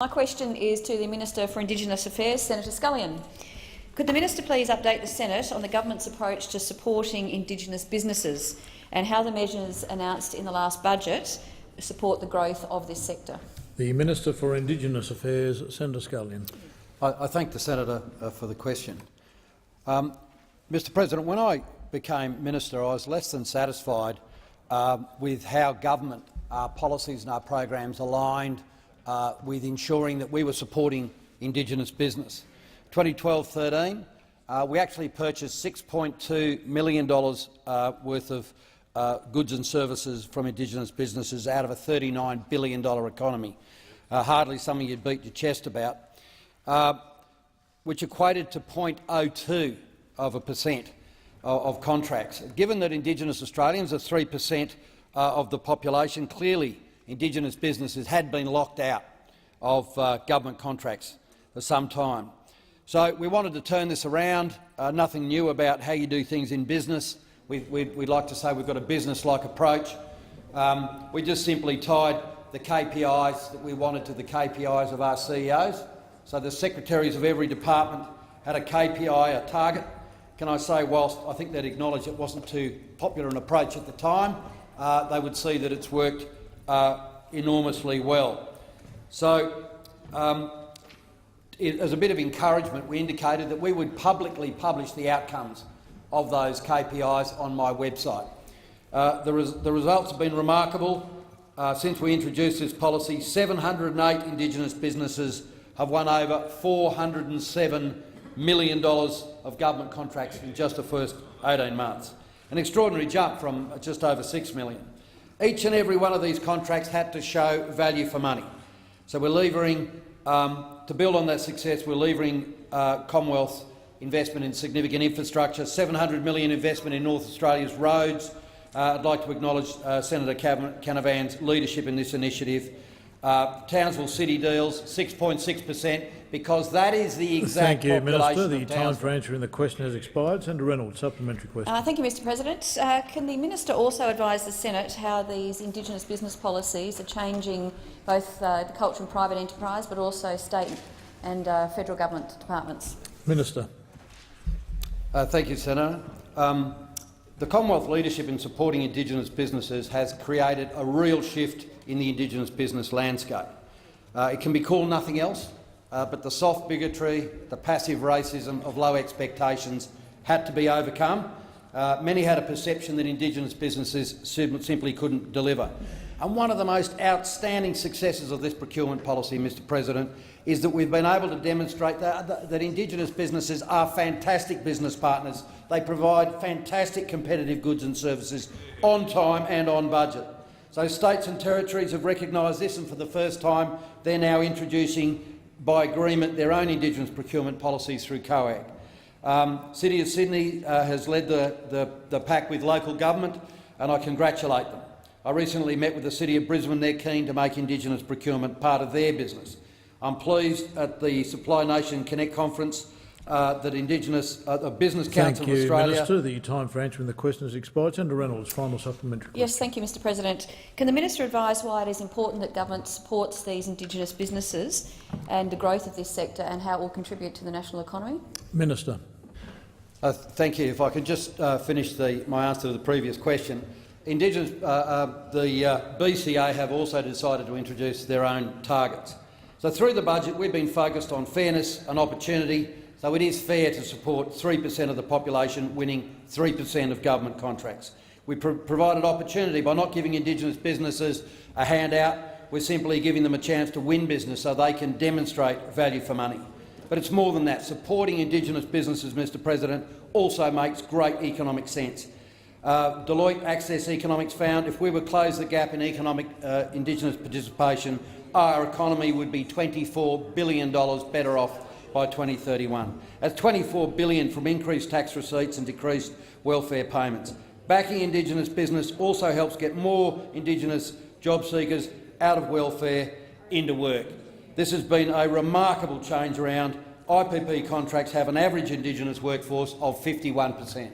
My question is to the Minister for Indigenous Affairs, Senator Scullion. Could the Minister please update the Senate on the government's approach to supporting Indigenous businesses and how the measures announced in the last budget support the growth of this sector? The Minister for Indigenous Affairs, Senator Scullion. I thank the Senator for the question. Mr President, when I became Minister, I was less than satisfied with how government policies and our programs aligned with ensuring that we were supporting Indigenous business. 2012-13, we actually purchased $6.2 million worth of goods and services from Indigenous businesses out of a $39 billion economy. Hardly something you'd beat your chest about, which equated to 0.02% of contracts. Given that Indigenous Australians are 3% of the population, clearly Indigenous businesses had been locked out of government contracts for some time. So we wanted to turn this around. Nothing new about how you do things in business. We'd like to say we've got a business-like approach. We just simply tied the KPIs that we wanted to the KPIs of our CEOs. So the secretaries of every department had a KPI, a target. Can I say, whilst I think they'd acknowledge it wasn't too popular an approach at the time, they would see that it's worked enormously well. So, as a bit of encouragement, we indicated that we would publicly publish the outcomes of those KPIs on my website. The results have been remarkable. Since we introduced this policy, 708 Indigenous businesses have won over $407 million of government contracts in just the first 18 months, an extraordinary jump from just over $6 million. Each and every one of these contracts had to show value for money. So we're levering, to build on that success, we're levering Commonwealth investment in significant infrastructure, $700 million investment in North Australia's roads. I'd like to acknowledge Senator Canavan's leadership in this initiative. Townsville City deals, 6.6%, because that is the exact population. Thank you, Minister. The time for answering the question has expired. Senator Reynolds, supplementary question. Thank you, Mr President. Can the Minister also advise the Senate how these Indigenous business policies are changing both the culture and private enterprise, but also state and federal government departments? Minister. Thank you, Senator. The Commonwealth leadership in supporting Indigenous businesses has created a real shift in the Indigenous business landscape. It can be called nothing else, but the soft bigotry, the passive racism of low expectations had to be overcome. Many had a perception that Indigenous businesses simply couldn't deliver. And one of the most outstanding successes of this procurement policy, Mr President, is that we've been able to demonstrate that Indigenous businesses are fantastic business partners. They provide fantastic competitive goods and services on time and on budget. So states and territories have recognised this, and for the first time they're now introducing, by agreement, their own Indigenous procurement policies through COAG. City of Sydney has led the pack with local government, and I congratulate them. I recently met with the City of Brisbane. They're keen to make Indigenous procurement part of their business. I'm pleased at the Supply Nation Connect conference that Indigenous Business Council of Australia— Thank you, Minister. The time for answering the question has expired. Senator Reynolds, final supplementary question. Yes, thank you, Mr President. Can the Minister advise why it is important that government supports these Indigenous businesses and the growth of this sector, and how it will contribute to the national economy? Minister. Thank you. If I could just finish my answer to the previous question. The BCA have also decided to introduce their own targets. So through the budget we've been focused on fairness and opportunity, so it is fair to support 3% of the population winning 3% of government contracts. We provided opportunity by not giving Indigenous businesses a handout. We're simply giving them a chance to win business so they can demonstrate value for money. But it's more than that. Supporting Indigenous businesses, Mr President, also makes great economic sense. Deloitte Access Economics found if we would close the gap in economic Indigenous participation, our economy would be $24 billion better off by 2031. That's $24 billion from increased tax receipts and decreased welfare payments. Backing Indigenous business also helps get more Indigenous job seekers out of welfare into work. This has been a remarkable change around. IPP contracts have an average Indigenous workforce of 51%.